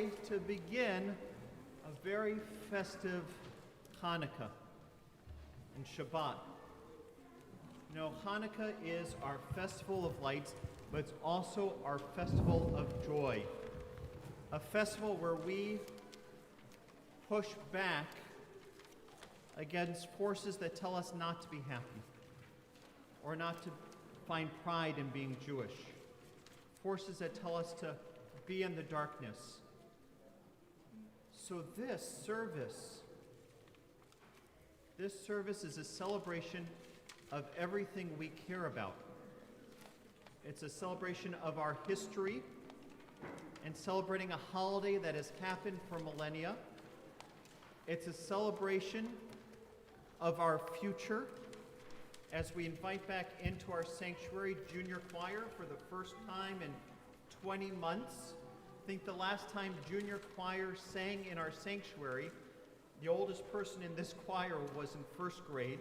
way to begin a very festive Hanukkah and Shabbat. You know, Hanukkah is our festival of lights, but it's also our festival of joy. A festival where we push back against forces that tell us not to be happy or not to find pride in being Jewish. Forces that tell us to be in the darkness. So this service is a celebration of everything we care about. It's a celebration of our history and celebrating a holiday that has happened for millennia. It's a celebration of our future as we invite back into our sanctuary junior choir for the first time in 20 months. I think the last time junior choir sang in our sanctuary, the oldest person in this choir was in first grade.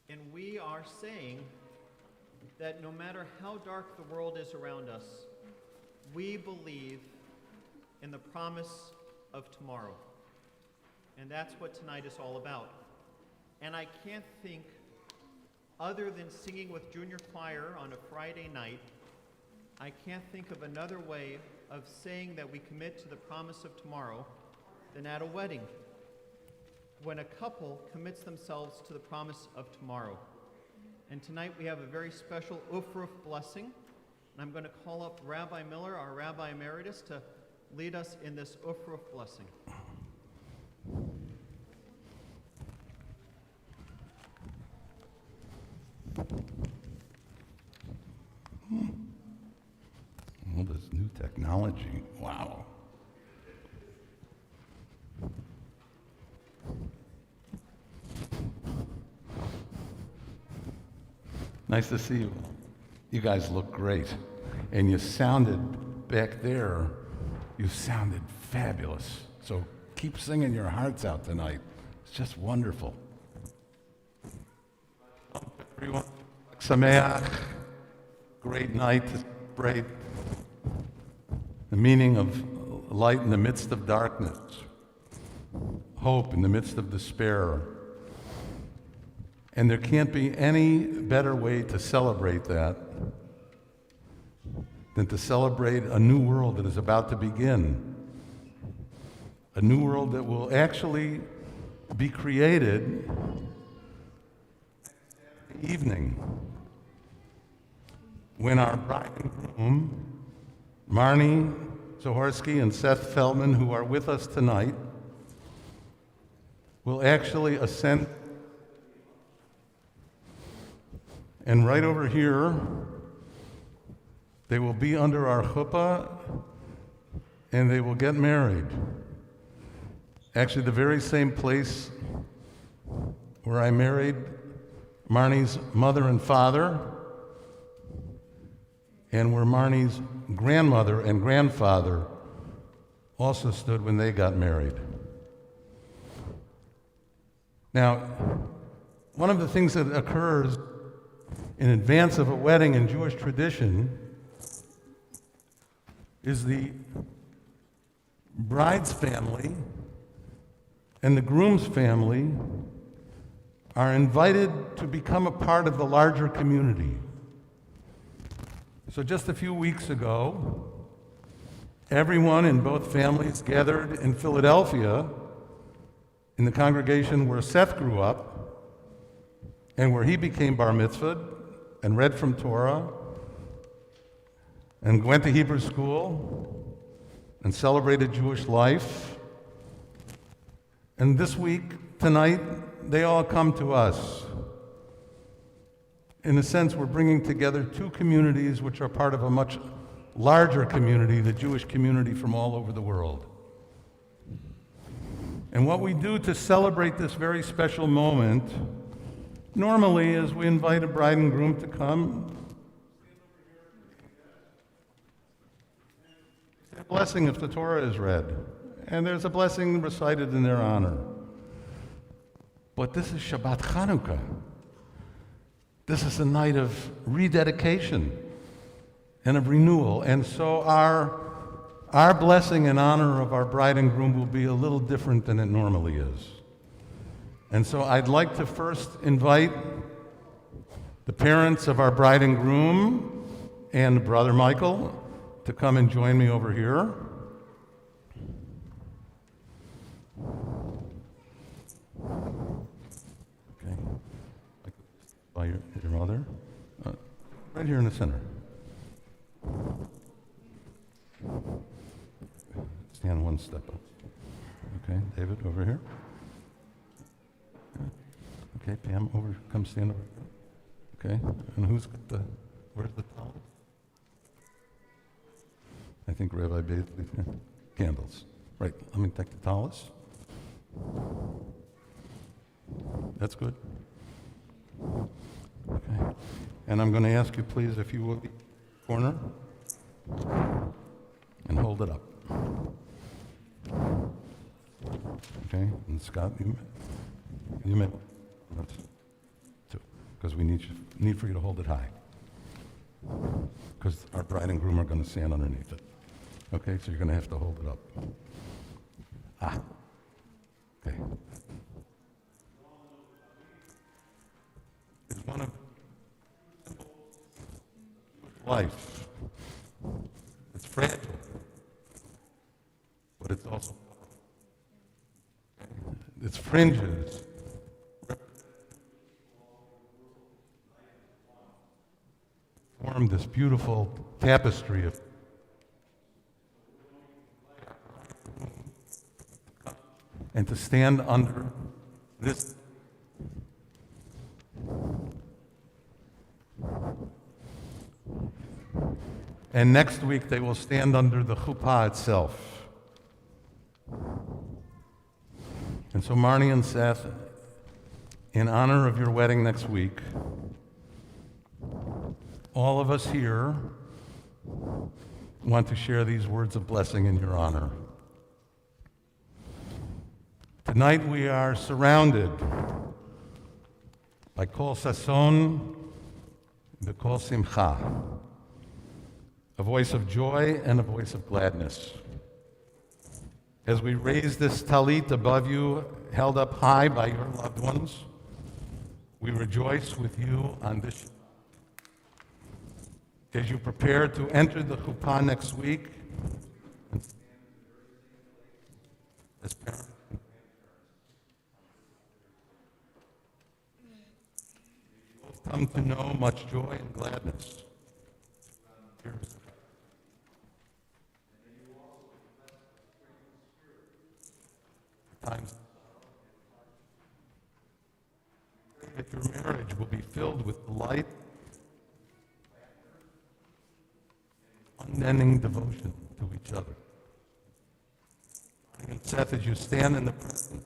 And we are saying that no matter how dark the world is around us, we believe in the promise of tomorrow. And that's what tonight is all about. And I can't think, other than singing with junior choir on a Friday night, I can't think of another way of saying that we commit to the promise of tomorrow than at a wedding, when a couple commits themselves to the promise of tomorrow. And tonight we have a very special Ufruf blessing, and I'm going to call up Rabbi Miller, our Rabbi Emeritus, to lead us in this Ufruf blessing. All this new technology, wow. Nice to see you. You guys look great. And you sounded back there, you sounded fabulous. So keep singing your hearts out tonight. It's just wonderful. Everyone, Sameach, great night to celebrate the meaning of light in the midst of darkness, hope in the midst of despair. And there can't be any better way to celebrate that than to celebrate a new world that is about to begin. A new world that will actually be created evening when our bride and groom, Marnie Zahorsky and Seth Feldman, who are with us tonight, will actually ascend. And right over here, they will be under our chuppah and they will get married. Actually, the very same place where I married Marnie's mother and father, and where Marnie's grandmother and grandfather also stood when they got married. Now, one of the things that occurs in advance of a wedding in Jewish tradition is the bride's family and the groom's family are invited to become a part of the larger community. So just a few weeks ago, everyone in both families gathered in Philadelphia in the congregation where Seth grew up and where he became bar mitzvahed and read from Torah and went to Hebrew school and celebrated Jewish life. And this week, tonight, they all come to us. In a sense, we're bringing together two communities which are part of a much larger community, the Jewish community from all over the world. And what we do to celebrate this very special moment normally is we invite a bride and groom to come. A blessing if the Torah is read, and there's a blessing recited in their honor. But this is Shabbat Chanukah. This is a night of rededication. and of renewal. And so our blessing in honor of our bride and groom will be a little different than it normally is. And so I'd like to first invite the parents of our bride and groom and Brother Michael to come and join me over here. Okay. By your mother. Right here in the center. Stand one step up. Okay, David, over here. Okay, Pam, over. Come stand over here. Okay, and who's got where's the towel? I think Rabbi Bailey. Candles. Right, let me take the towels. That's good. Okay. And I'm going to ask you, please, if you will be corner and hold it up. Okay, and Scott, you may. That's two, because we need for you to hold it high, because our bride and groom are going to stand underneath it. Okay, so you're going to have to hold it up. Okay. It's one of life. It's fragile, but it's also its fringes form this beautiful tapestry of and to stand under this and next week they will stand under the chuppah itself. And so Marnie and Seth, in honor of your wedding next week, all of us here want to share these words of blessing in your honor. Tonight we are surrounded by kol sason, the kol simcha, a voice of joy and a voice of gladness. As we raise this talit above you, held up high by your loved ones, we rejoice with you on this. As you prepare to enter the chuppah next week, as parents, come to know much joy and gladness. Times that your marriage will be filled with light, unending devotion to each other. And Seth, as you stand in the presence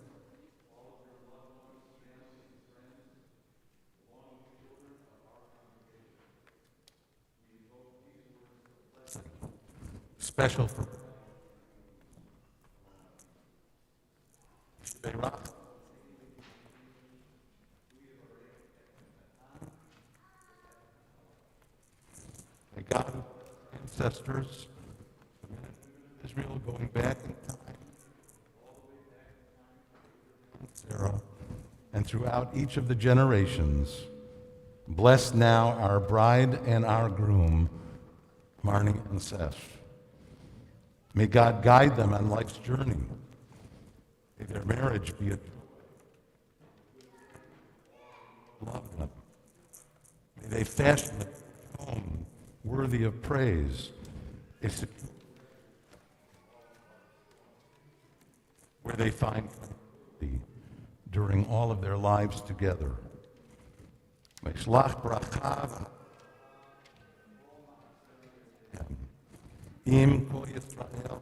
special for may God, ancestors, Israel going back in time, Sarah, and throughout each of the generations, bless now our bride and our groom, Marnie and Seth. May God guide them on life's journey. May their marriage be a love them. May they fashion a home worthy of praise, where they find tranquility during all of their lives together. Meshlach bracha im kol Yisrael.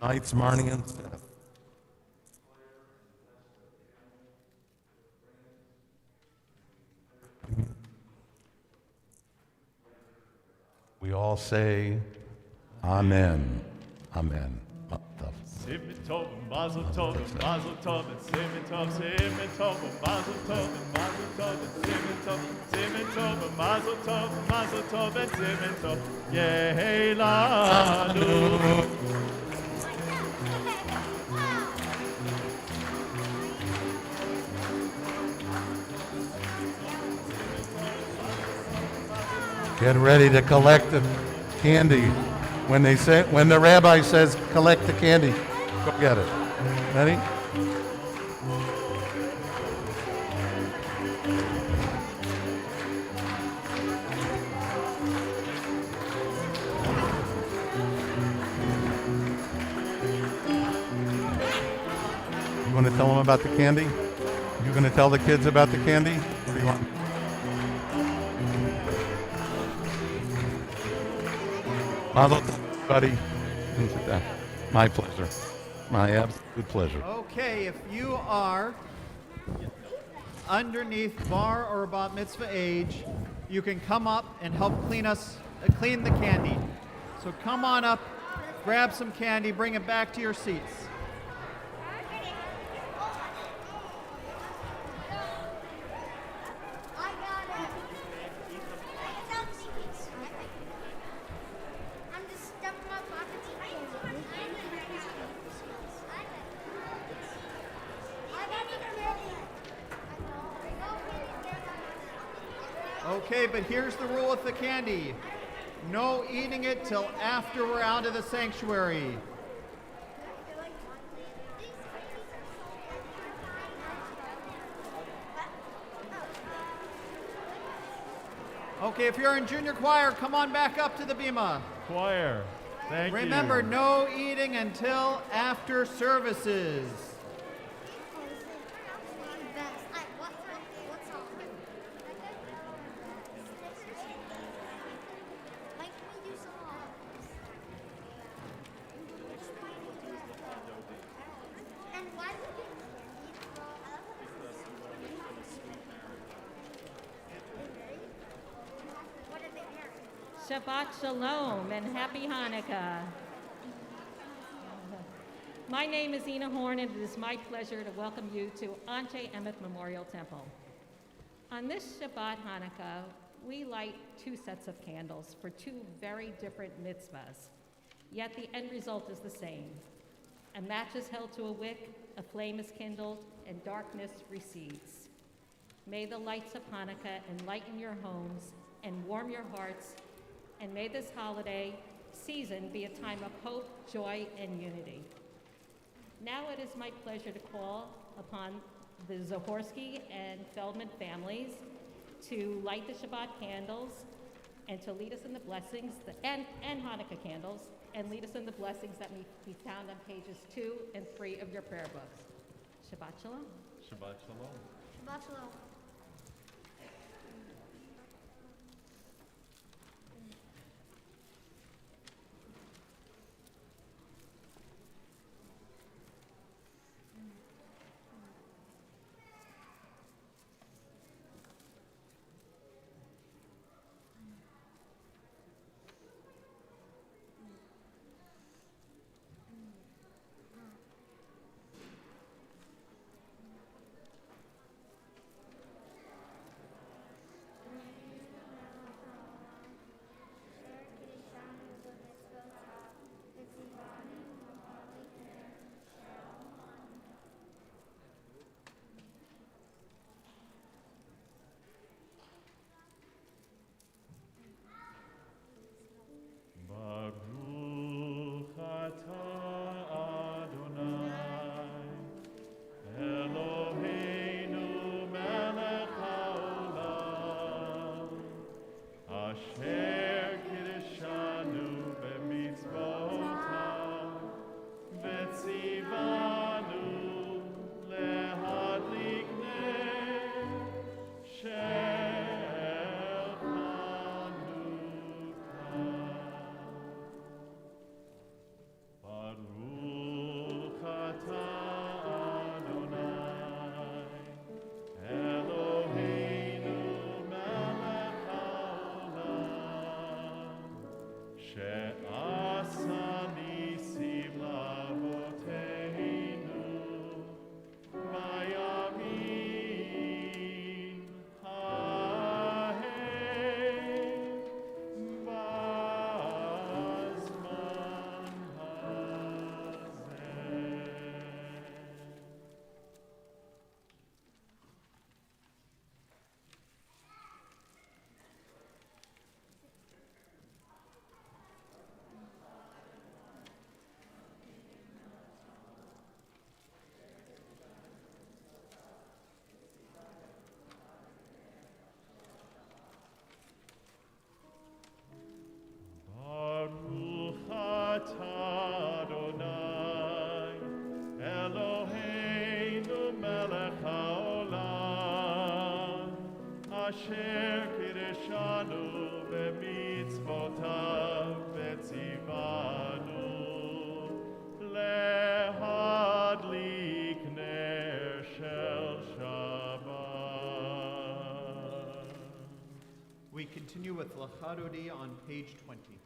Nights, Marnie and Seth. We all say, Amen. Amen. Simen Tov, Mazel Tov, Mazel Tov, and Simen Tov, Simen Tov, Mazel Tov, and Mazel Tov, and Simen Tov, Simen Tov, and Mazel Tov, Mazel Tov, and Simen Tov, Yehi Lanu. Get ready to collect the candy. When the rabbi says collect the candy, go get it. Ready? You want to tell them about the candy? You going to tell the kids about the candy? What do you want? Mazel tov, buddy. Sit down. My pleasure. My absolute pleasure. Okay, if you are underneath bar or bat mitzvah age, you can come up and help clean the candy. So come on up, grab some candy, bring it back to your seats. Okay, but here's the rule with the candy. No eating it till after we're out of the sanctuary. Okay, if you're in junior choir, come on back up to the bima. Choir, thank you. Remember, no eating until after services. Shabbat Shalom and Happy Hanukkah. My name is Ina Horn, and it is my pleasure to welcome you to Anshe Emeth Memorial Temple. On this Shabbat Hanukkah, we light two sets of candles for two very different mitzvahs, yet the end result is the same. A match is held to a wick, a flame is kindled, and darkness recedes. May the lights of Hanukkah enlighten your homes and warm your hearts, and may this holiday season be a time of hope, joy, and unity. Now it is my pleasure to call upon the Zahorsky and Feldman families to light the Shabbat candles and to lead us in the blessings, and Hanukkah candles, and lead us in the blessings that may be found on pages 2 and 3 of your prayer books. Shabbat Shalom. Shabbat Shalom. Shabbat Shalom. continue with Lachadodi on page 20.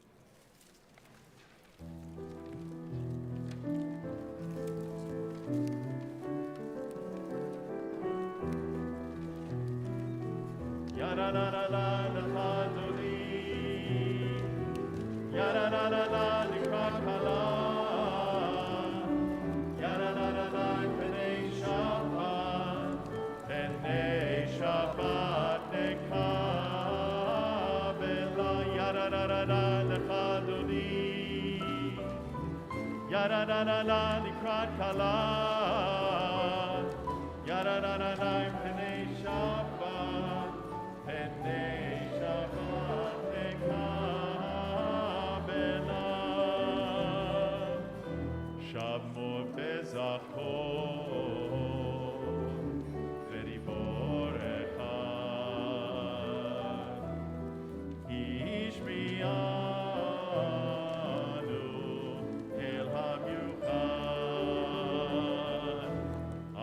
Ya-da-da-da-da, Lachadodi. Ya-da-da-da-da, Likrat Kala. Ya-da-da-da-da, Pnei Shabbat. Pnei Shabbat nekabela. Ya-da-da-da-da, Lachadodi. Ya-da-da-da-da, Likrat Kala. Ya-da-da-da-da, Pnei Shabbat. Pnei Shabbat nekabela. Shavmo bezachor v'ribor echad. Ishmianu el hamiuchad.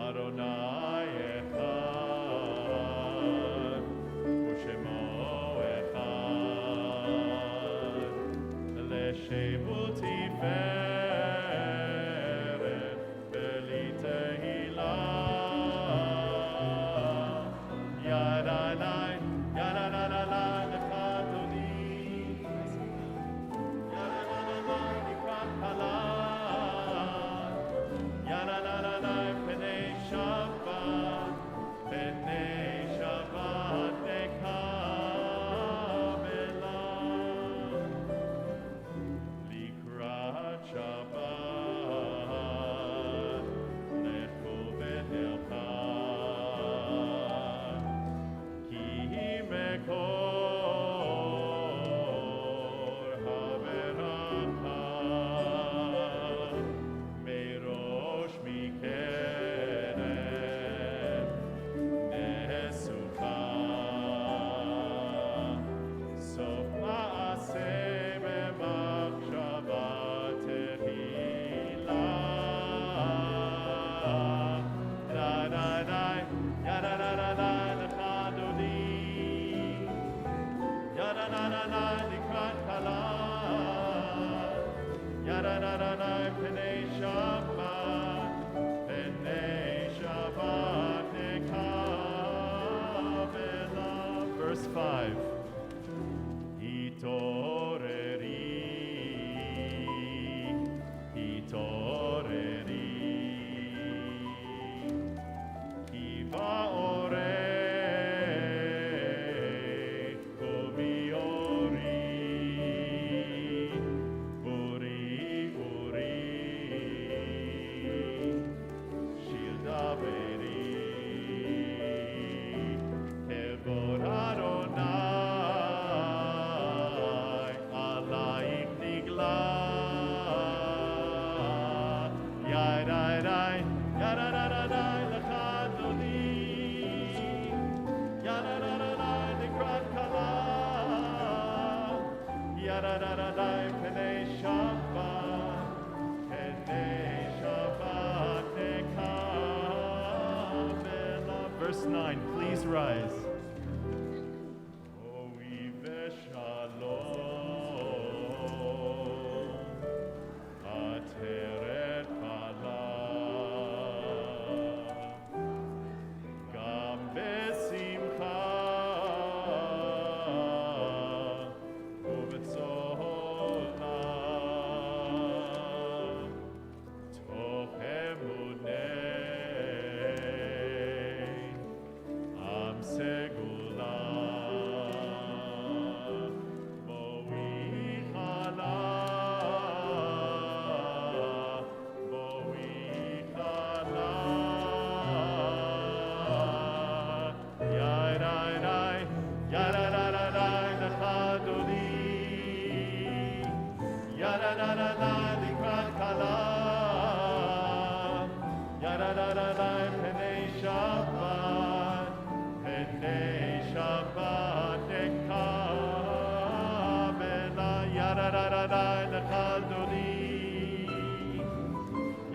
Adonai echad u'shemo echad. L'shemu tiferet v'li tehilah. Yadadai, yadadadadai, Lachadodi. Yadadadadai, Likrat Kala. Yadadadadai, Pnei Shabbat. Pnei Shabbat nekabela. Likrat Shabbat, lechu v'helchad. Ki mekor haveracha. Merosh mikeret nesucha. Sof ma'aseh b'machshava tehilah. Da-da-dai, ya-da-da-da-dai, Lachadodi. Ya-da-da-da-dai, Likrat Kala. Ya-da-da-da-dai, Pnei Shabbat. Pnei Shabbat nekabela. Verse 5. Hitoreri, hitoreri. Ki ba'orei komiori. Uri, uri. Shil daveri. Kevod Adonai alaik nigla. Yadai-dai, yadai-dai-dai, Lachadodi. Yadai-dai-dai, Likrat Kala. Yadai-dai-dai, Pnei Shabbat. Pnei Shabbat nekabela. Verse 9, please rise. Ohi v'shalom, ateret kala. Gam besimcha u'b'tzola. Toch emunei am segula. Bo'ich ala, bo'ich ala. Yadai-dai, yadai-dai-dai, Lachadodi. Yadai-dai-dai, Likrat Kala. Yadai-dai-dai, Pnei Shabbat. Pnei Shabbat nekabela. Yadai-dai-dai, Lachadodi.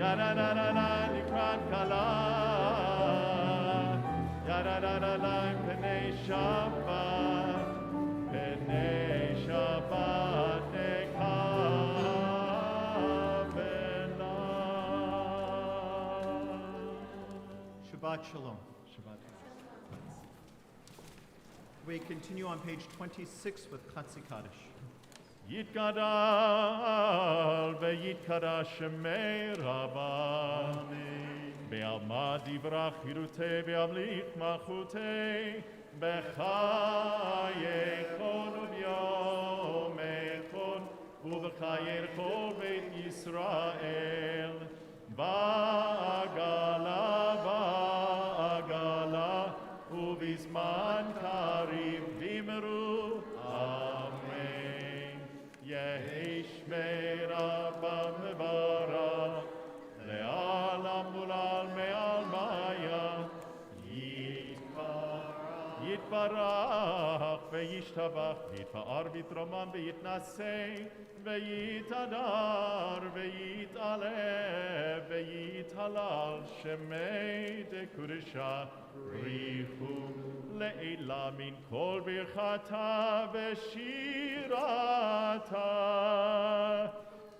Yadai-dai-dai, Likrat Kala. Yadai-dai-dai, Pnei Shabbat. Shabbat Shalom. We continue on page 26 with Chatzi Kaddish. יתגדל ויתקדש שמי רבה בעלמא דברה חירותי בהמליך מלכותי בחייכון וביומכון ובחיי כל בית ישראל בעגלה בעגלה ובזמן קריב דמרו אמן. יהי שמי רבם מברך לעולם ולעלמי עלמיה יתברך וישתבח ויתפאר ויתרומם ויתנשא ויתהדר ויתעלה ויתהלל שמי דקודשה בריחו לעילה מן כל ברכתה ושירתה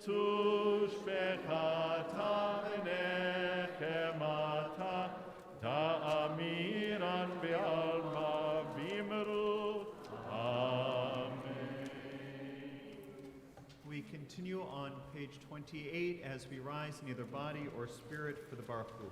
תושבחתה ונחמתה תאמירן בעלמא במהירות אמן. We continue on page 28 as we rise in either body or spirit for the Baruch Hu.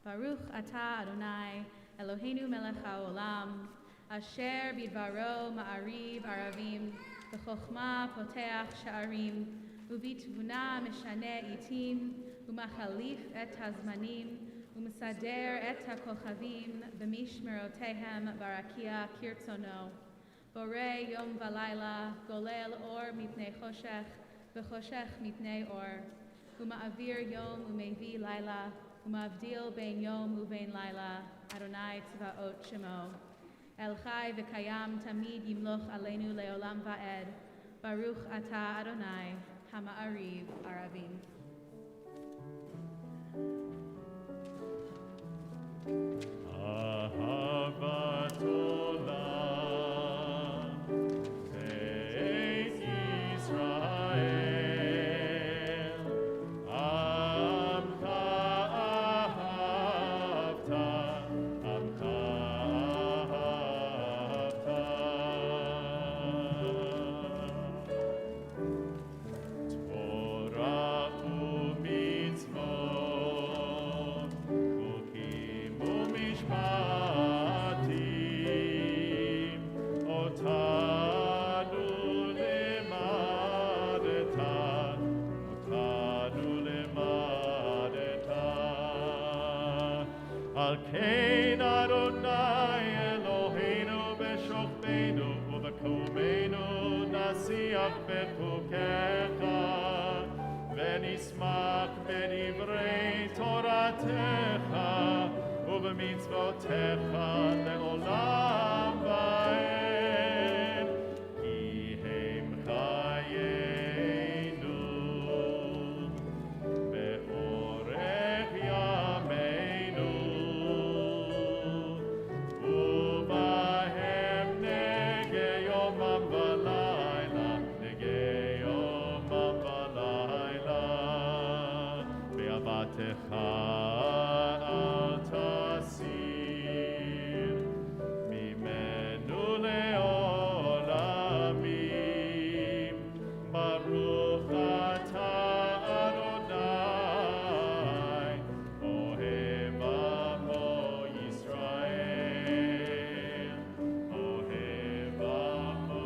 Baruch atah Adonai, Eloheinu melech haolam, asher bidvaro ma'ariv aravim, b'chokhmah poteach sha'arim, ubitvuna meshane itim, umachalif et hazmanim, umesader et hakochavim, b'mishmerotehem barakia kirtzono. Bore yom v'layla, golel or mipnei choshech, v'choshech mipnei or, uma'avir yom umevi layla, Umavdil ben yom uvein laila, Adonai tzvaot shemo. El chai v'kayam tamid yimloch aleinu leolam va'ed. Baruch atah Adonai, hama'ariv aravim. Ahavat olam, Beit Yisrael, Amcha ahavta, Al kein Adonai Eloheinu b'shokbeinu u'b'kumenu nasiach b'chukecha v'nismach b'divrei Toratecha u'b'mitzvotecha le'olam va'ed ki hem chayenu be'orech yameinu u'bahem nege yomam v'layla nege yomam v'layla be'avatecha al tasir mimenu le'olamim baruch atah Adonai ohev amo Yisrael ohev amo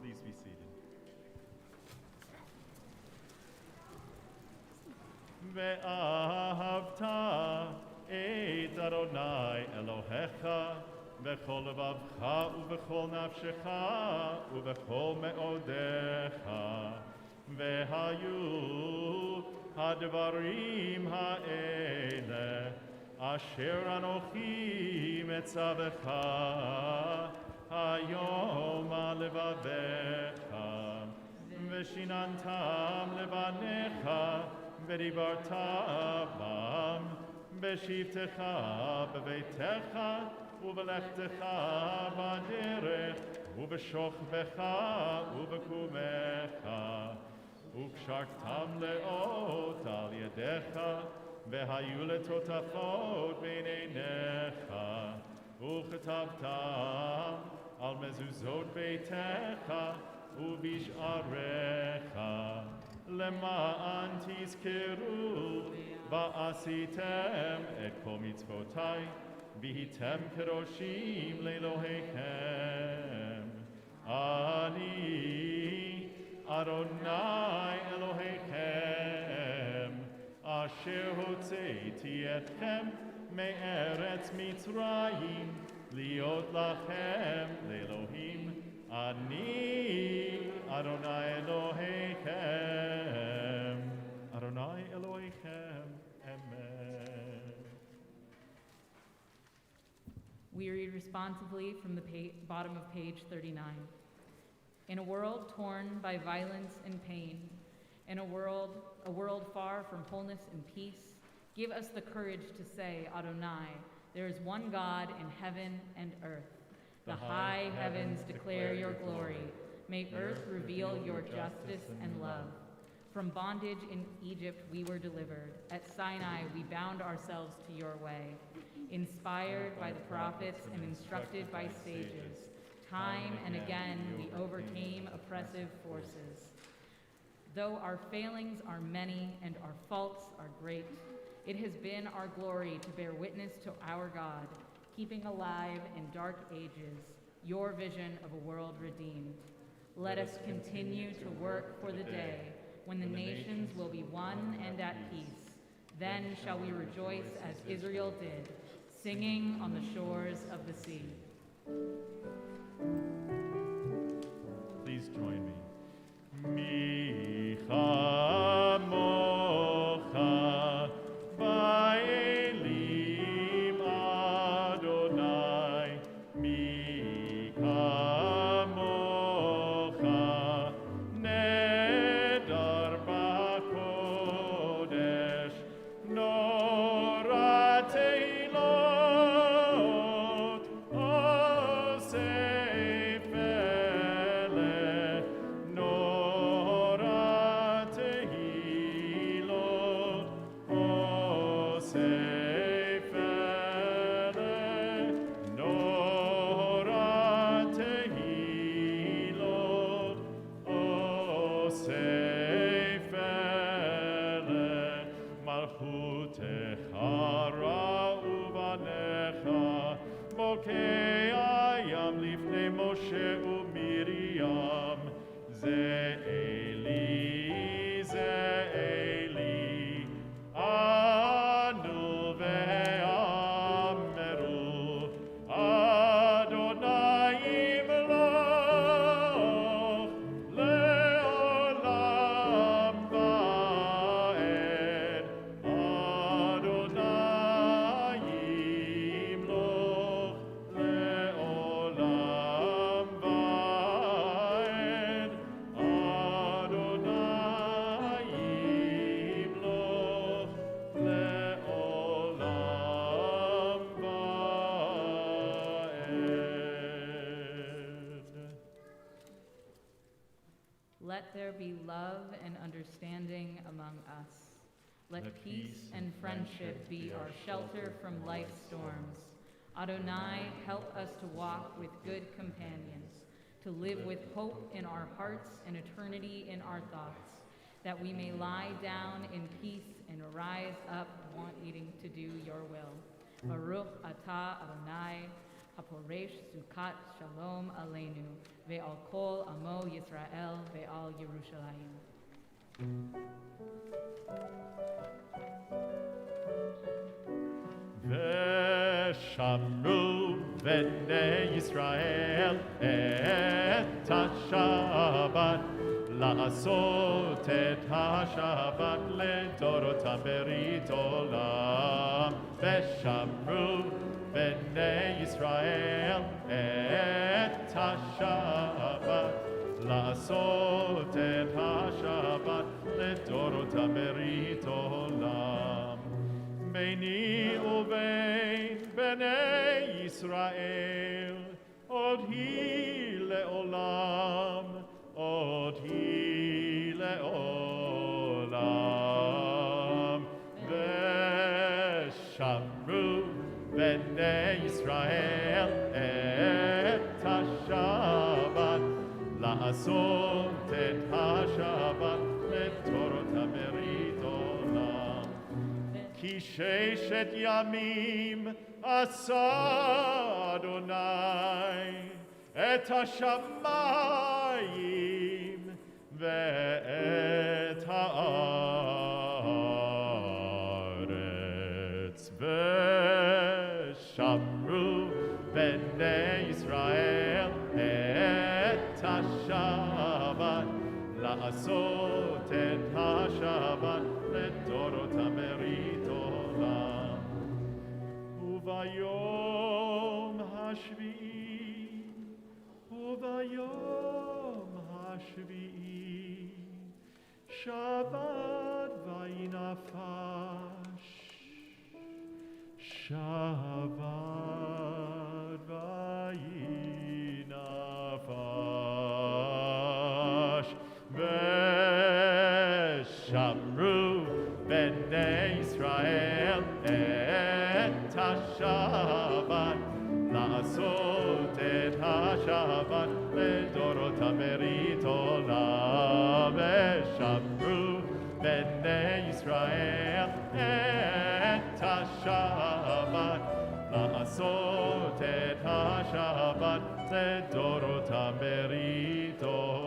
Please be seated. ואהבת את אדוני אלוהיך בכל לבבך ובכל נפשך ובכל מאודיך והיו הדברים האלה אשר אנוכי מצווך היום על לבביך ושיננתם לבניך ודיברת בם בשבתך בביתך ובלכתך בדרך ובשוכבך ובקומך וקשרתם לאות על ידיך והיו לטוטפות בין עיניך וכתבתם על מזוזות ביתך ובשעריך למען תזכרו ועשיתם את כל מצוותיי והייתם קדושים לאלוהיכם. אני אדוני אלוהיכם אשר הוצאתי אתכם מארץ מצרים להיות לכם לאלוהים. אני אדוני אלוהיכם. אדוני אלוהיכם. Amen. We read responsively from the bottom of page 39. In a world torn by violence and pain, in a world far from wholeness and peace, give us the courage to say, Adonai, there is one God in heaven and earth. The high heavens declare your glory. May earth reveal your justice and love. From bondage in Egypt we were delivered. At Sinai we bound ourselves to your way. Inspired by the prophets and instructed by sages, time and again we overcame oppressive forces. Though our failings are many and our faults are great, it has been our glory to bear witness to our God, keeping alive in dark ages your vision of a world redeemed. Let us continue to work for the day when the nations will be one and at peace. Then shall we rejoice as Israel did, singing on the shores of the sea. Please join me. Micha mocha ba'elim Adonai. Micha mocha nedar ba'kodesh. Nora teilot osei fele. Nora teilot osei fele. Nora teilot osei fele. Malchutecha ra'u banecha, bokei ayam lifnei Moshe u'Miriam. Ze Eli, anu ve'ameru, Adonai imloch le'olam va'ed. Adonai imloch le'olam va'ed. Adonai imloch le'olam va'ed. Let there be love and understanding among us. Let peace and friendship be our shelter from life's storms. Adonai, help us to walk with good companions, to live with hope in our hearts and eternity in our thoughts, that we may lie down in peace and rise up wanting to do your will. Baruch atah Adonai, haporesh sukat shalom aleinu, ve'al kol amo Yisrael, ve'al Yerushalayim. Veshamru bnei Yisrael et ha-Shabbat, la'asot et ha-Shabbat ledorotam berit olam. Veshamru bnei Yisrael et ha-Shabbat, la'asot et ha-Shabbat ledorotam berit olam. Beini uvein bnei Yisrael, od hi le'olam, od hi le'olam. Veshamru bnei Yisrael et ha-Shabbat, la'asot et ha-Shabbat letorot ha-berit olam. Ki sheshet yamim asa Adonai et hashamayim ve'et haaretz. Veshamru bnei Yisrael et hashabat, la'asot et hashabat letorot ha-berit olam. Uvayom hashvi'i, uvayom hashvi'i, Shabbat vayinafash, Shabbat vayinafash. את השבת, לעשות את השבת לדורותם ברית עולם, ושמרו בני ישראל את השבת, לעשות את השבת לדורותם ברית עולם.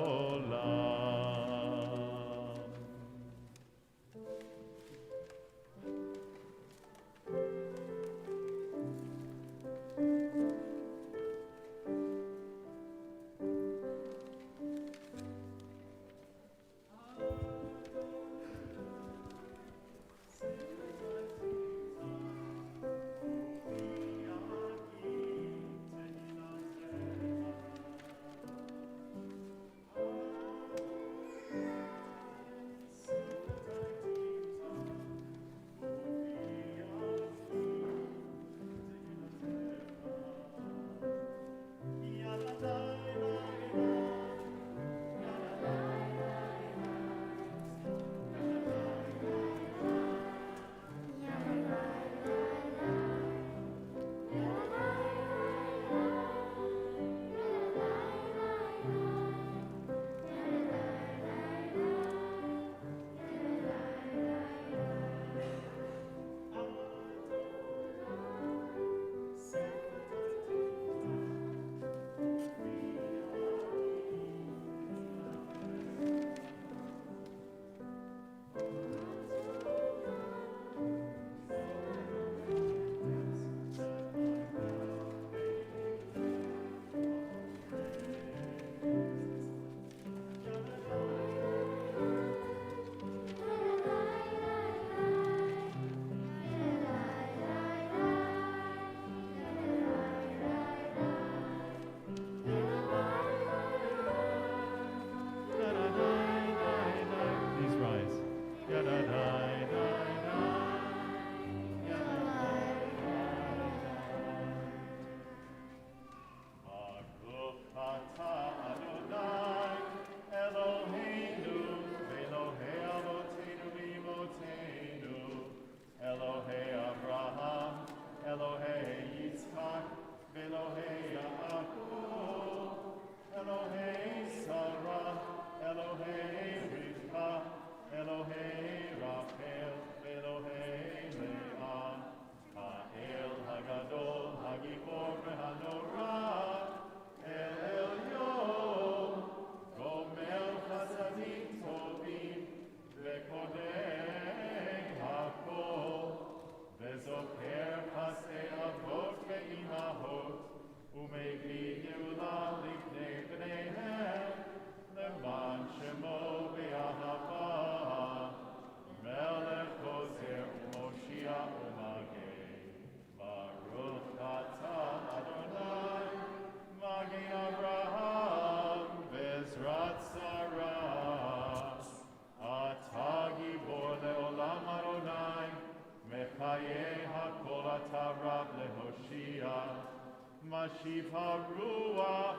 משיב הרוח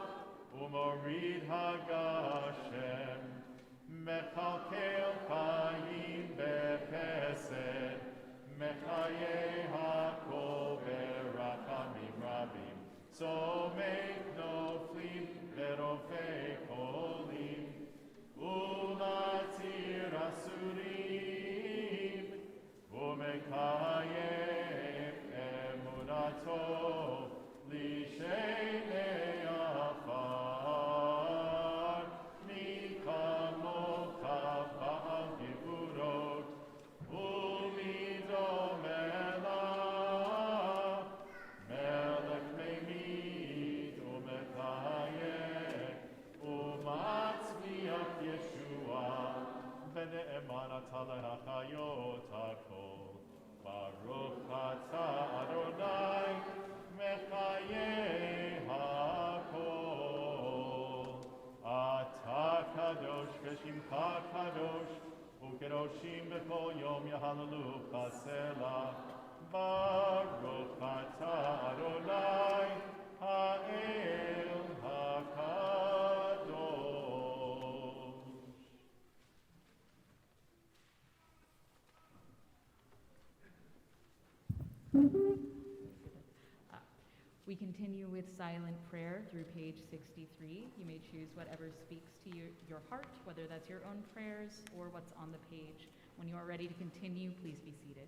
ומוריד הגשם, מכלכל חיים בחסד, מחיי הכל ברחמים רבים, צומק נופלים ורופא חולים, ומתיר אסורים, ומקיים אמונתו לשני עפר, מי כמוך בעל גבורות, ומי דומה לך, מלך ממית ומחייך, ומצמיח ישועה, ונאמן אתה להחיות הכל. ברוך אתה אדוני מחיי הכל. אתה קדוש ושמך קדוש, וקדושים בכל יום יהללוך סלה. ברוך אתה אדוני האל הקדוש. We continue with silent prayer through page 63. You may choose whatever speaks to your heart, whether that's your own prayers or what's on the page. When you are ready to continue, please be seated.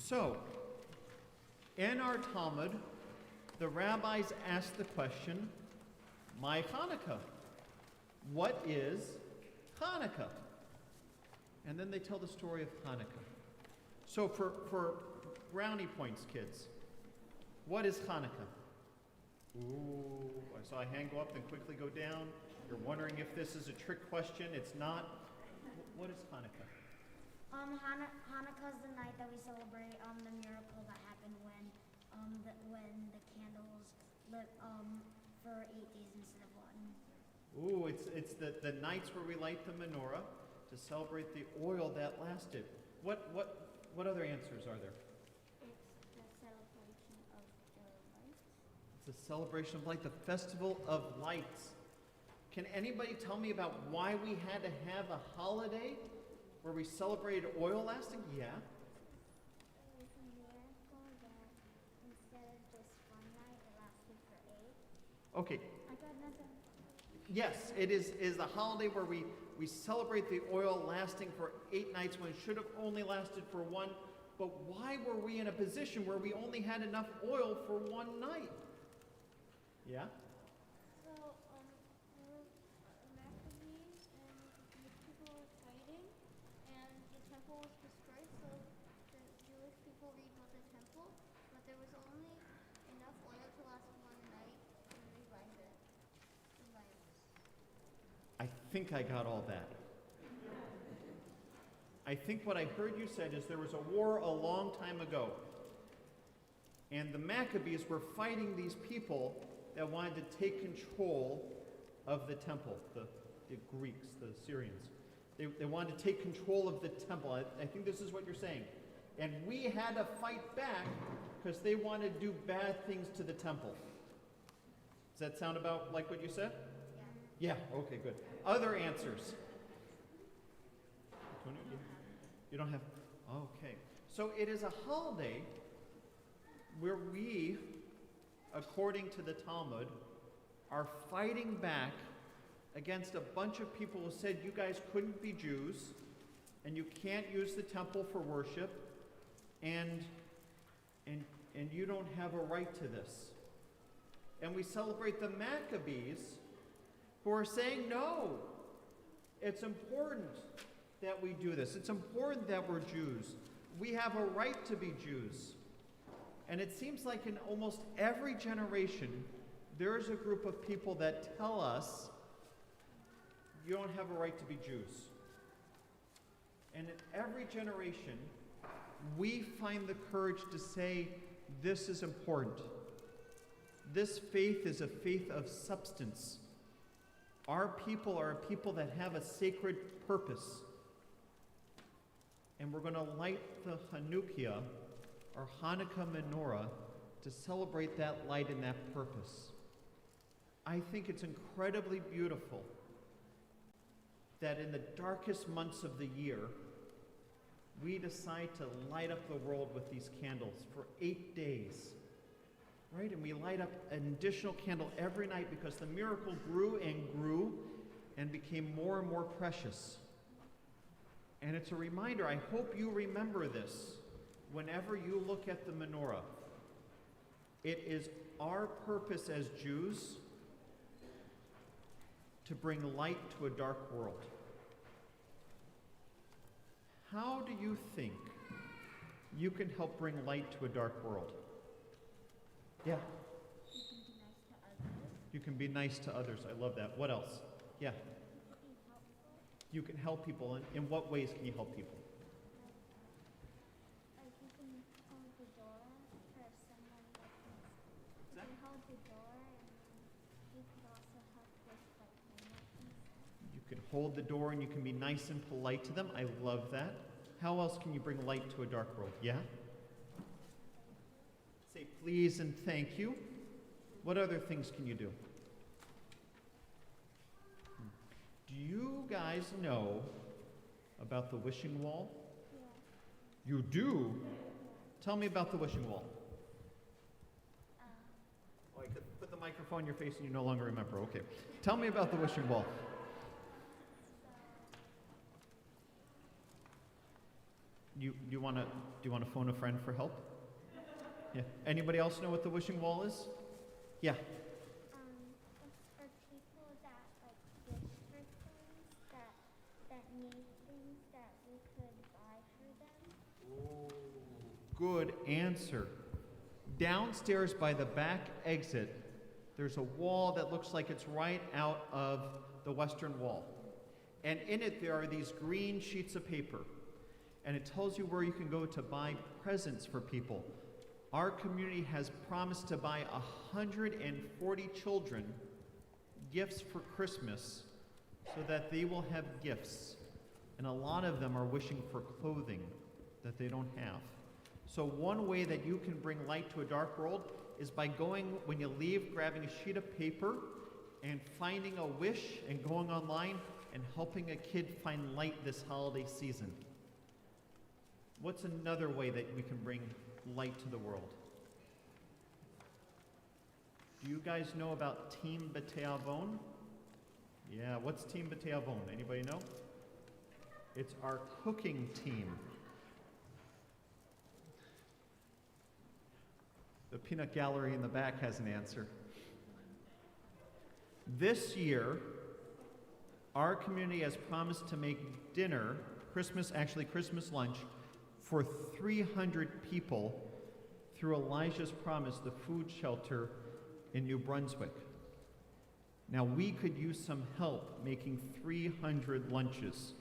So, in our Talmud, the rabbis ask the question, "My Hanukkah, what is Hanukkah?" And then they tell the story of Hanukkah. So for brownie points, kids, what is Hanukkah? Ooh, I saw a hand go up and quickly go down. You're wondering if this is a trick question. It's not. What is Hanukkah? Hanukkah is the night that we celebrate the miracle that happened when the candles lit for 8 days instead of 1. Ooh, it's the nights where we light the menorah to celebrate the oil that lasted. What other answers are there? It's the celebration of the lights. It's a celebration of light, the festival of lights. Can anybody tell me about why we had to have a holiday where we celebrated oil lasting? Yeah. It was a miracle that instead of just one night, it lasted for 8. Okay. I got nothing. Yes, it is the holiday where we celebrate the oil lasting for 8 nights when it should have only lasted for 1. But why were we in a position where we only had enough oil for 1 night? Yeah? So, there was Maccabees and the people were fighting, and the temple was destroyed, so the Jewish people rebuilt the temple, but there was only enough oil to last 1 night and revive it. I think I got all that. I think what I heard you said is there was a war a long time ago, and the Maccabees were fighting these people that wanted to take control of the temple, the Greeks, the Syrians. They wanted to take control of the temple. I think this is what you're saying. And we had to fight back because they wanted to do bad things to the temple. Does that sound about like what you said? Yeah, okay, good. Other answers? You don't have, okay. So it is a holiday where we, according to the Talmud, are fighting back against a bunch of people who said you guys couldn't be Jews and you can't use the temple for worship and you don't have a right to this. And we celebrate the Maccabees who are saying no, it's important that we do this. It's important that we're Jews. We have a right to be Jews. And it seems like in almost every generation, there's a group of people that tell us, you don't have a right to be Jews. And in every generation, we find the courage to say, this is important. This faith is a faith of substance. Our people are a people that have a sacred purpose. And we're going to light the Hanukkah, or Hanukkah menorah, to celebrate that light and that purpose. I think it's incredibly beautiful that in the darkest months of the year, we decide to light up the world with these candles for 8 days. Right? And we light up an additional candle every night because the miracle grew and became more and more precious. And it's a reminder, I hope you remember this whenever you look at the menorah. It is our purpose as Jews to bring light to a dark world. How do you think you can help bring light to a dark world? Yeah. You can be nice to others. I love that. What else? Yeah. You can help people. In what ways can you help people? Like you can hold the door for someone that needs. You can hold the door, and you can also help with like homework. You can hold the door and you can be nice and polite to them. I love that. How else can you bring light to a dark world? Yeah? Say please and thank you. What other things can you do? Do you guys know about the wishing wall? Yeah. You do? Tell me about the wishing wall. Oh, I could put the microphone in your face and you no longer remember. Okay. Tell me about the wishing wall. Do you want to phone a friend for help? Yeah. Anybody else know what the wishing wall is? Yeah. It's for people that like wish for things that need things that we could buy for them. Good answer. Downstairs by the back exit, there's a wall that looks like it's right out of the western wall. And in it there are these green sheets of paper. And it tells you where you can go to buy presents for people. Our community has promised to buy 140 children gifts for Christmas so that they will have gifts. And a lot of them are wishing for clothing that they don't have. So one way that you can bring light to a dark world is by going, when you leave, grabbing a sheet of paper and finding a wish and going online and helping a kid find light this holiday season. What's another way that we can bring light to the world? Do you guys know about Team B'Tei Avon? Yeah, what's Team B'Tei Avon? Anybody know? It's our cooking team. The peanut gallery in the back has an answer. This year, our community has promised to make dinner, Christmas lunch, for 300 people through Elijah's Promise, the food shelter in New Brunswick. Now, we could use some help making 300 lunches.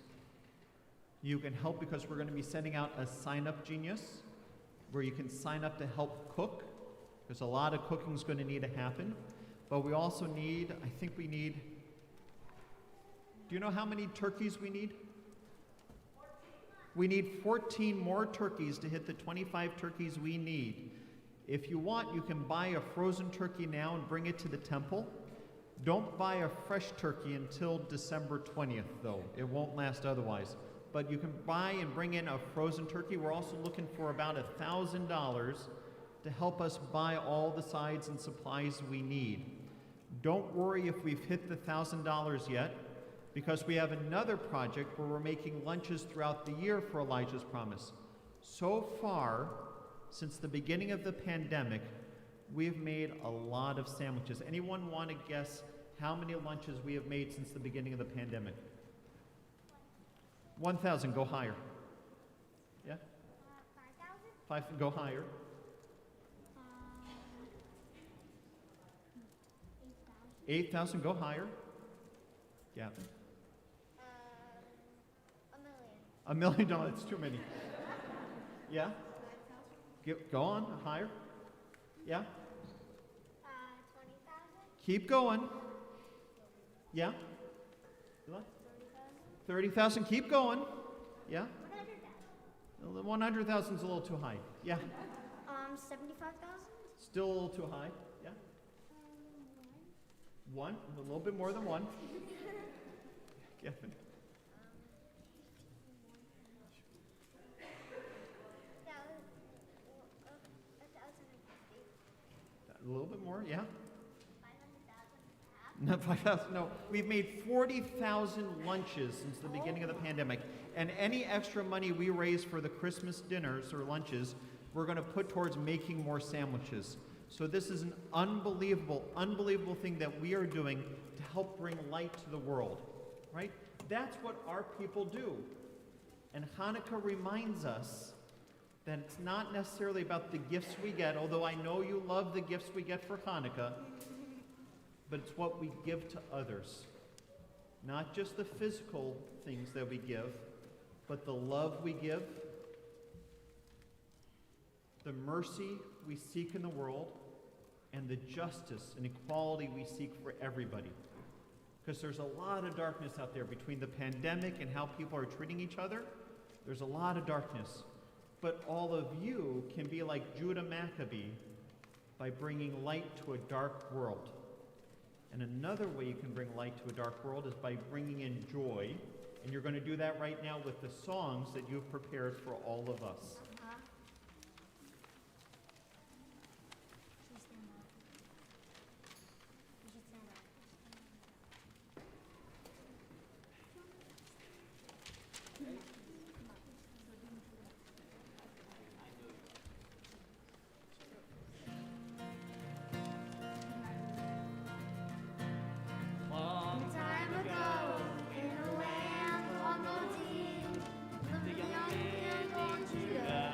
You can help because we're going to be sending out a sign-up genius where you can sign up to help cook, because a lot of cooking is going to need to happen. But we also need, do you know how many turkeys we need? 14. We need 14 more turkeys to hit the 25 turkeys we need. If you want, you can buy a frozen turkey now and bring it to the temple. Don't buy a fresh turkey until December 20th, though. It won't last otherwise. But you can buy and bring in a frozen turkey. We're also looking for about $1,000 to help us buy all the sides and supplies we need. Don't worry if we've hit the $1,000 yet, because we have another project where we're making lunches throughout the year for Elijah's Promise. So far, since the beginning of the pandemic, we've made a lot of sandwiches. Anyone want to guess how many lunches we have made since the beginning of the pandemic? 1,000, go higher. Yeah? 5,000? 5, go higher. 8,000, go higher. Gavin? $1 million. $1 million, it's too many. Yeah? Go on, higher. Yeah? 20,000? Keep going. Yeah? 30,000, keep going. Yeah? 100,000 is a little too high. Yeah? 75,000? Still a little too high. Yeah? 1, a little bit more than 1. Kevin. A little bit more, yeah? 500,000. No, 5,000. No, we've made 40,000 lunches since the beginning of the pandemic, and any extra money we raise for the Christmas dinners or lunches, we're going to put towards making more sandwiches. So this is an unbelievable, unbelievable thing that we are doing to help bring light to the world, right? That's what our people do. And Hanukkah reminds us that it's not necessarily about the gifts we get, although I know you love the gifts we get for Hanukkah, but it's what we give to others. Not just the physical things that we give, but the love we give, the mercy we seek in the world, and the justice and equality we seek for everybody. Because there's a lot of darkness out there between the pandemic and how people are treating each other. There's a lot of darkness. But all of you can be like Judah Maccabee by bringing light to a dark world. And another way you can bring light to a dark world is by bringing in joy. And you're going to do that right now with the songs that you've prepared for all of us. Long time ago, in a land called Modim, the young man born Judah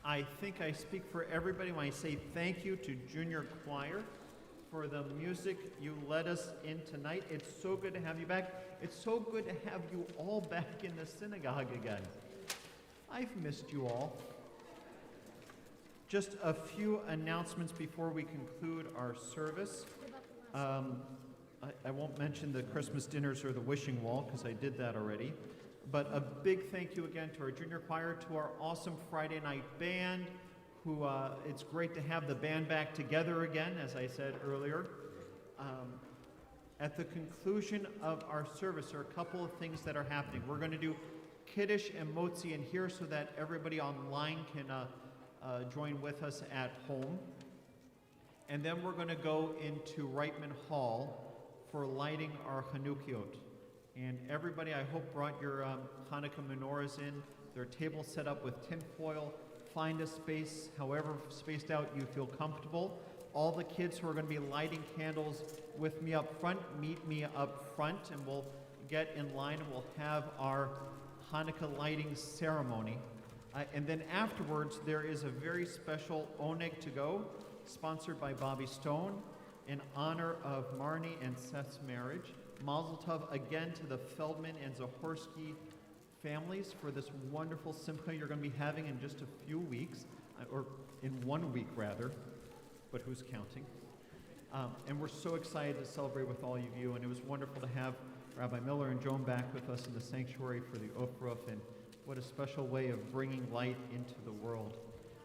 I think I speak for everybody when I say thank you to junior choir for the music you led us in tonight. It's so good to have you back. It's so good to have you all back in the synagogue again. I've missed you all. Just a few announcements before we conclude our service. I won't mention the Christmas dinners or the wishing wall because I did that already. But a big thank you again to our junior choir, to our awesome Friday night band, who it's great to have the band back together again, as I said earlier. At the conclusion of our service, there are a couple of things that are happening. We're going to do Kiddush and Motzi in here so that everybody online can join with us at home. And then we're going to go into Reitman Hall for lighting our Chanukiot. And everybody, I hope, brought your Hanukkah menorahs in. There are tables set up with tin foil. Find a space, however spaced out you feel comfortable. All the kids who are going to be lighting candles with me up front, meet me up front, and we'll get in line and we'll have our Hanukkah lighting ceremony. And then afterwards, there is a very special Oneg to go, sponsored by Bobby Stone, in honor of Marnie and Seth's marriage. Mazel tov again to the Feldman and Zahorsky families for this wonderful simcha you're going to be having in just a few weeks, or in 1 week rather, but who's counting? And we're so excited to celebrate with all of you, and it was wonderful to have Rabbi Miller and Joan back with us in the sanctuary for the Ofruf, and what a special way of bringing light into the world.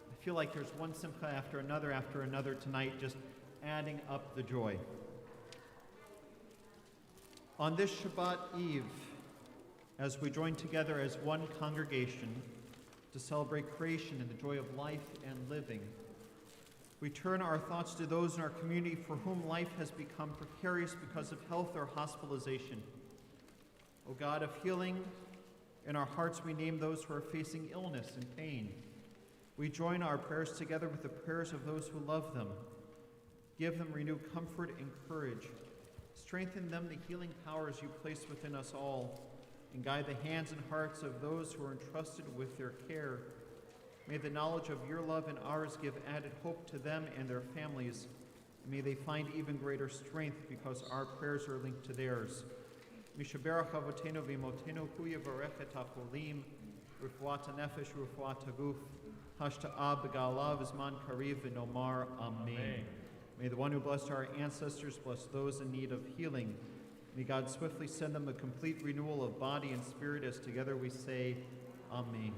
I feel like there's one simcha after another tonight, just adding up the joy. On this Shabbat Eve, as we join together as one congregation to celebrate creation and the joy of life and living, we turn our thoughts to those in our community for whom life has become precarious because of health or hospitalization. O God of healing, in our hearts we name those who are facing illness and pain. We join our prayers together with the prayers of those who love them. Give them renewed comfort and courage. Strengthen them the healing powers you place within us all, and guide the hands and hearts of those who are entrusted with their care. May the knowledge of your love and ours give added hope to them and their families. And may they find even greater strength because our prayers are linked to theirs. Mishaberach avotenu v'imotenu hu yavarech et hacholim, refuat nefesh refuat haguf, hashta'ah b'galav zman kariv v'nomar amen. May the one who blessed our ancestors bless those in need of healing. May God swiftly send them a complete renewal of body and spirit as together we say, Amen.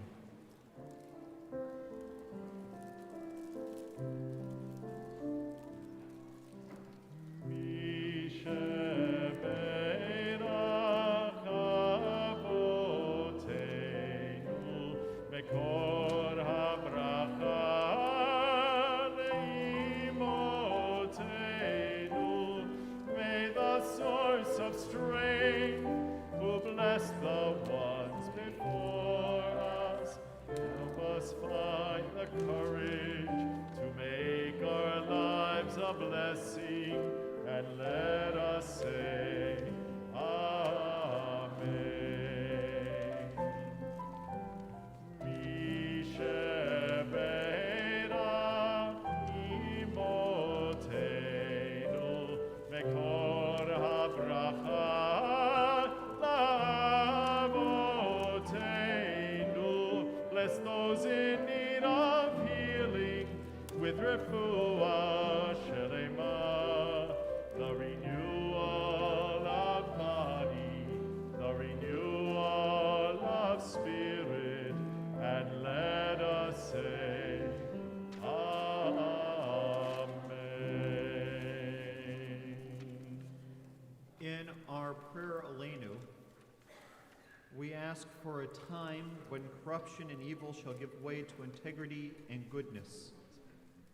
For a time when corruption and evil shall give way to integrity and goodness.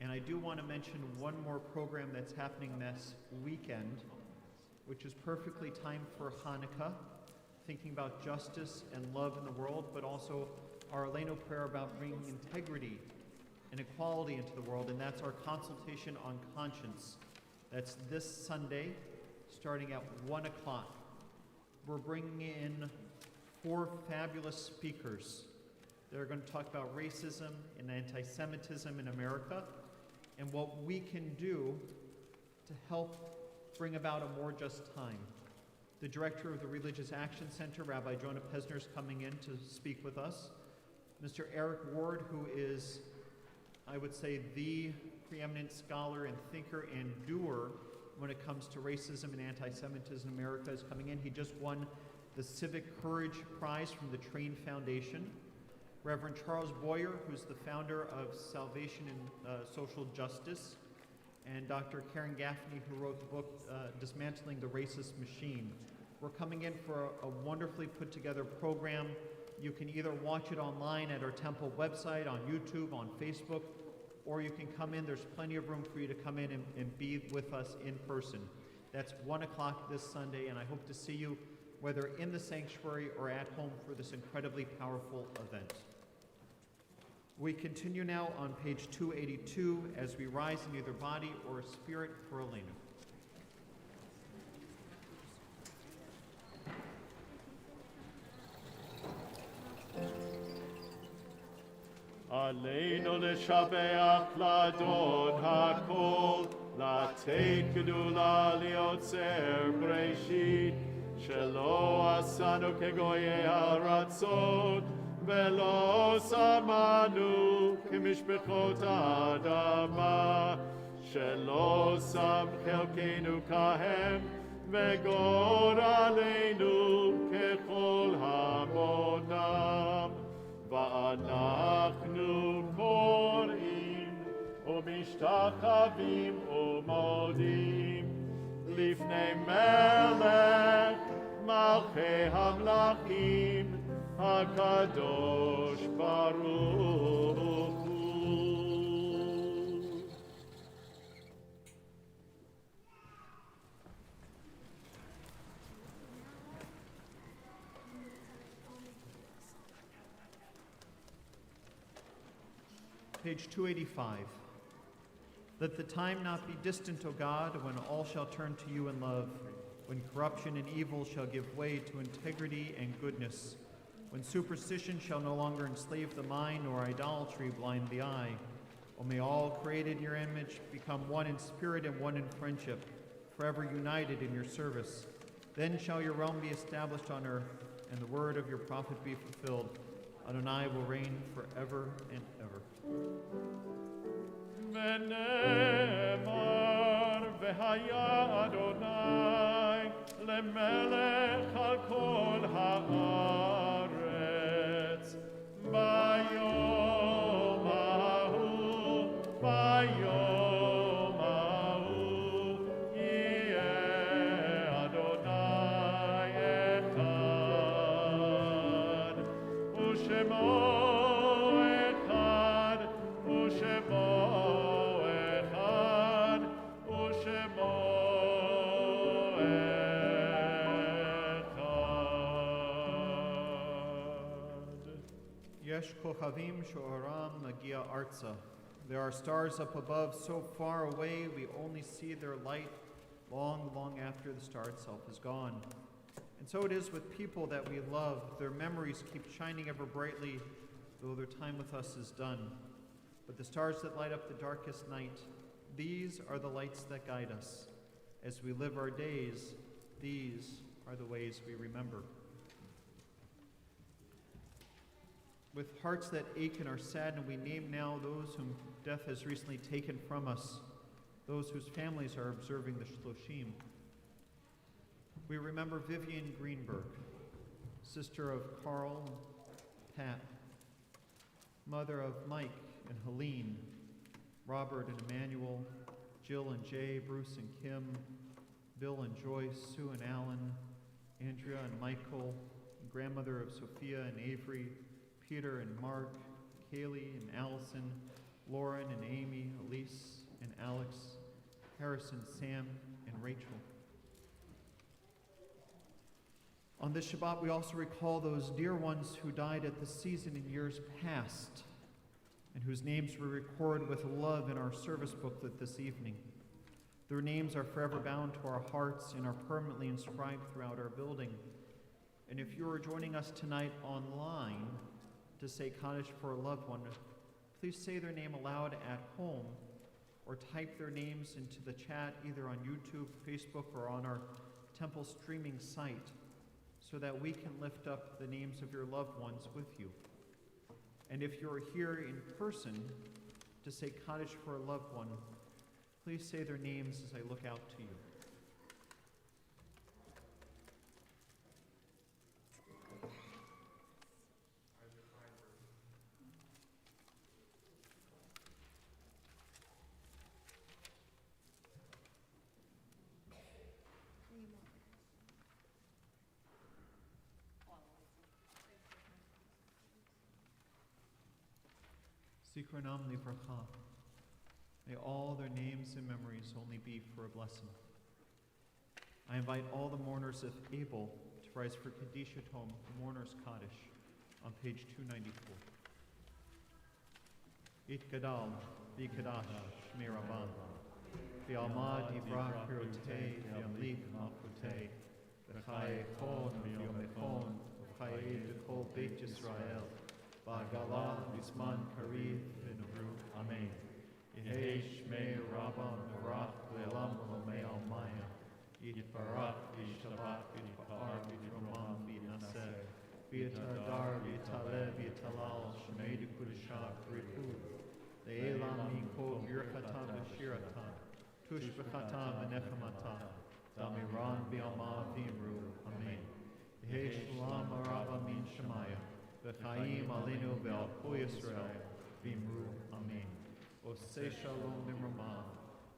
And I do want to mention one more program that's happening this weekend, which is perfectly timed for Hanukkah, thinking about justice and love in the world, but also our Eleno prayer about bringing integrity and equality into the world, and that's our consultation on conscience. That's this Sunday, starting at 1 o'clock. We're bringing in 4 fabulous speakers They're going to talk about racism and anti-Semitism in America and what we can do to help bring about a more just time. The director of the Religious Action Center, Rabbi Jonah Pesner, is coming in to speak with us. Mr. Eric Ward, who is, I would say, the preeminent scholar and thinker and doer when it comes to racism and anti-Semitism in America, is coming in. He just won the Civic Courage Prize from the Train Foundation. Reverend Charles Boyer, who's the founder of Salvation and Social Justice, and Dr. Karen Gaffney, who wrote the book Dismantling the Racist Machine. We're coming in for a wonderfully put together program. You can either watch it online at our temple website, on YouTube, on Facebook, or you can come in. There's plenty of room for you to come in and be with us in person. That's 1 o'clock this Sunday, and I hope to see you whether in the sanctuary or at home for this incredibly powerful event. We continue now on page 282 as we rise in either body or spirit for Elena. עלינו לשבח לאדון הכל, לתת גדולה ליוצר בראשית, שלא עשנו כגויי ארצות, ולא שמנו כמשפחות האדמה, שלא שם חלקנו כהם, וגורלנו ככל המונם. ואנחנו קוראים ומשתחווים ומודים לפני מלך מלכי המלכים הקדוש ברוך הוא. Page 285. Let the time not be distant, O God, when all shall turn to you in love, when corruption and evil shall give way to integrity and goodness, when superstition shall no longer enslave the mind, nor idolatry blind the eye. O may all created in your image become one in spirit and one in friendship, forever united in your service. Then shall your realm be established on earth, and the word of your prophet be fulfilled. Adonai will reign forever and ever. ונאמר והיה אדוני למלך על כל הארץ ביום ההוא יהיה אדוני אחד ושמו Yesh kochavim sho'oram magia arza. There are stars up above so far away we only see their light long, long after the star itself is gone. And so it is with people that we love. Their memories keep shining ever brightly, though their time with us is done. But the stars that light up the darkest night, these are the lights that guide us. As we live our days, these are the ways we remember. With hearts that ache and are saddened, we name now those whom death has recently taken from us, those whose families are observing the Shloshim. We remember Vivian Greenberg, sister of Carl and Pat, mother of Mike and Helene, Robert and Emmanuel, Jill and Jay, Bruce and Kim, Bill and Joyce, Sue and Alan, Andrea and Michael, and grandmother of Sophia and Avery, Peter and Mark, Kaylee and Allison, Lauren and Amy, Elise and Alex, Harrison, Sam, and Rachel. On this Shabbat, we also recall those dear ones who died at the season in years past and whose names we record with love in our service booklet this evening. Their names are forever bound to our hearts and are permanently inscribed throughout our building. And if you are joining us tonight online to say Kaddish for a loved one, please say their name aloud at home or type their names into the chat either on YouTube, Facebook, or on our temple streaming site so that we can lift up the names of your loved ones with you. And if you're here in person to say Kaddish for a loved one, please say their names as I look out to you. Zikronam Livracha. May all their names and memories only be for a blessing. I invite all the mourners, if able, to rise for Kadisha Tom, the Mourner's Kaddish, on page 294. It Gadal, Bi Kadash, Shmei Rabban, Bi Alma Divrach Hirotei, Bi Amlik Malchutei, B'chai Echon, Bi Omechon, B'chai Dekol Beit Yisrael, Ba'gala, Bisman Karith, V'Navru, Amen. Yehei Shmei Rabban, Barach, Le'elam, V'Lomei Almaya, Yitbarach, V'Yishtabach, V'Yitpa'ar, V'Yitromam, V'Yinaseh, V'Yitardar, V'Yitaleh, V'Yitalal, Shmei D'Kudashah, K'Rikud, Le'elam Mikol, Birchatan, V'Shiratan, Tush B'Chatan, V'Nechamatam, Damiran, V'Alma, V'Imru, Amen. Yehei Shalom, Arava, Min Shemaya, V'chaim Aleinu Ve'al Kol Yisrael, V'Imru, Amen. Oseh Shalom Nimramah,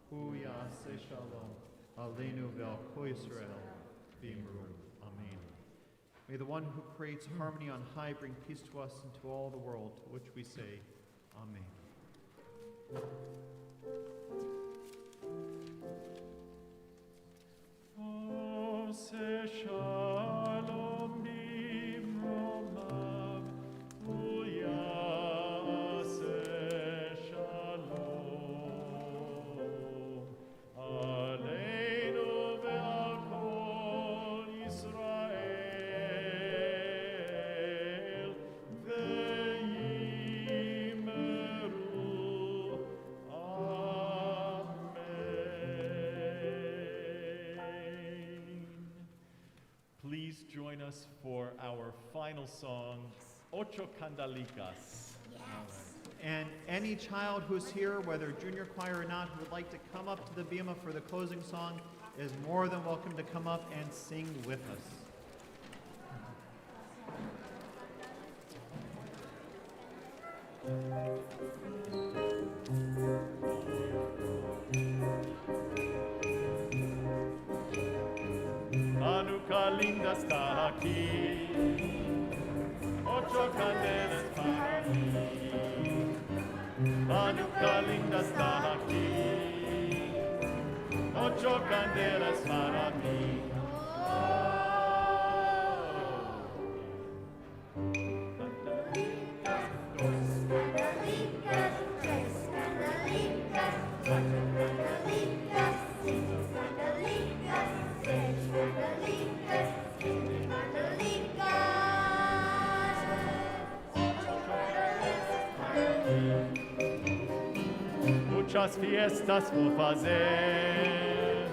Hu Ya'aseh Shalom, Aleinu Ve'al Kol Yisrael, V'Imru, Amen. May the one who creates harmony on high bring peace to us and to all the world, to which we say, Amen. Oseh Shalom Nimramah, Hu Ya'aseh Shalom, Aleinu ve'al Kol Yisrael, Ve'yimeru, Amen. Please join us for our final song, Ocho Candalicas. And any child who's here, whether junior choir or not, who would like to come up to the bima for the closing song is more than welcome to come up and sing with us. Hanukkah linda está aquí, ocho candelas para mí. Hanukkah linda está aquí, ocho candelas para mí. Muchas fiestas vou fazer,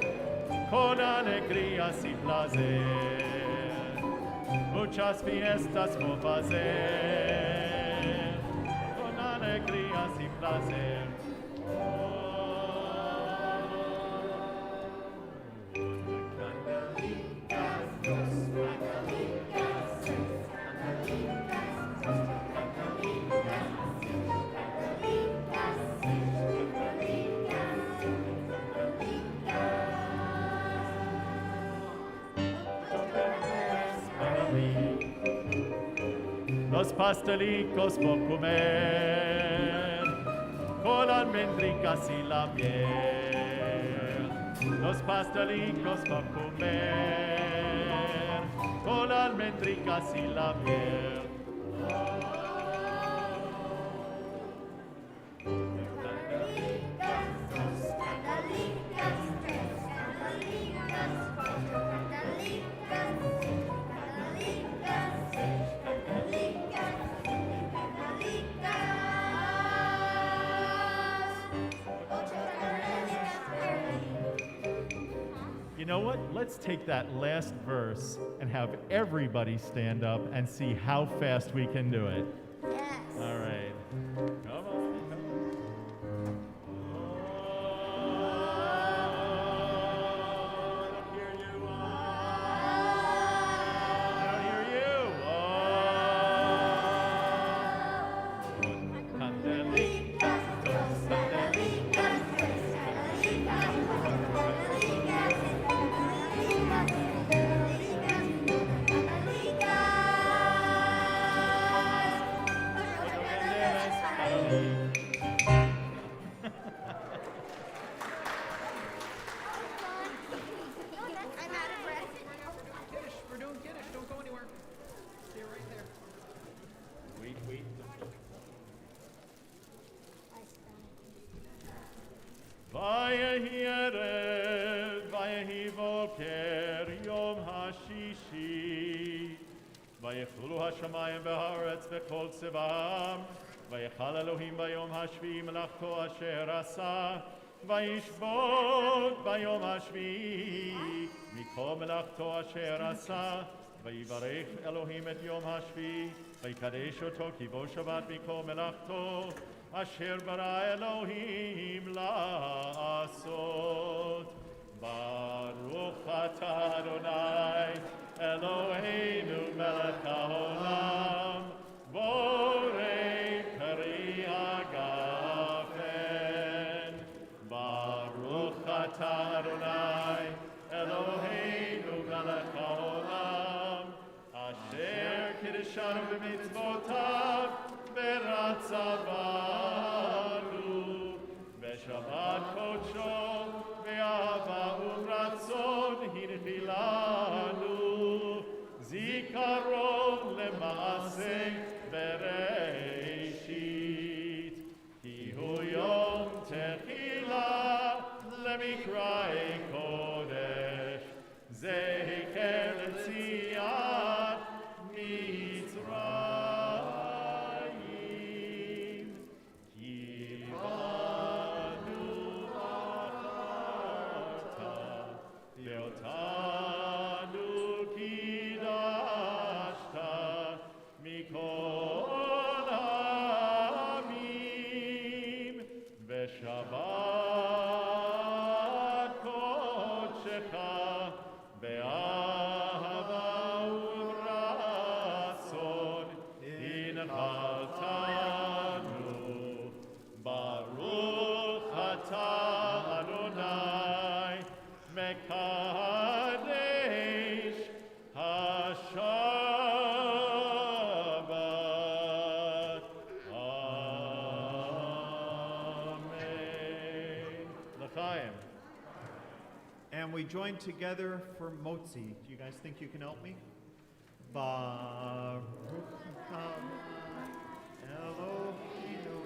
con alegría y placer. Muchas fiestas vou fazer, con alegría y placer. Los pastelicos por comer, con almendricas y la miel. Los pastelicos por comer, con almendricas y la miel. You know what? Let's take that last verse and have everybody stand up and see how fast we can do it. Yes. All right. Come on. I'm out of breath. Kiddush, we're doing Kiddush. Don't go anywhere. Stay right there. Wait. Vayehi erev, vayehi boker, yom hashishi. Vayechulu hashamayim b'haaretz b'kol tzevam. Vayechal Elohim bayom hashvi melachto asher asa. Vayishbot bayom hashvi mikol melachto asher asa. Vayivarech Elohim et yom hashvi. Vayikadesh oto ki bo Shabbat mikol melachto. Asher bara Elohim la'asot. Baruch atah Adonai Eloheinu melech haolam borei peri hagafen. Baruch atah Adonai Eloheinu melech haolam asher kiddushanu b'mitzvotav v'ratzavanu b'shabbat kodsho v'ahava u'ratzon hinchilanu zikaron lema'ase bereshit ki hu yom techila lemikrai kodesh zeker l'tziat Mitzrayim kivanu acharta ve'otanu kidashta mikol ha'amim ve'shabbat kodshecha be'ahava u'ratzon hinchaltanu. Baruch atah Adonai mekadesh haShabbat. Amen. L'chaim. And we join together for Motzi. Do you guys think you can help me? Baruch atah Eloheinu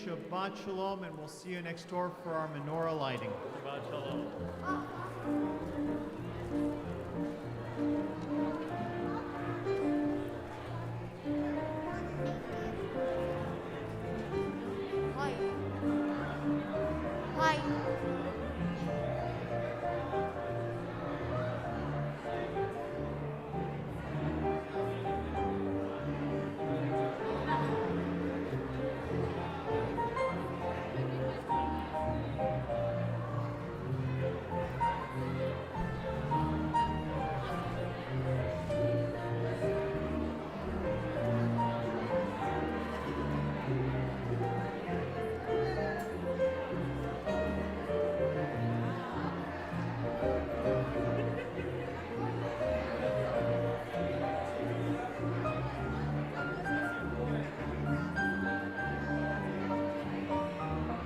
Shabbat Shalom, and we'll see you next door for our menorah lighting. Shabbat shalom.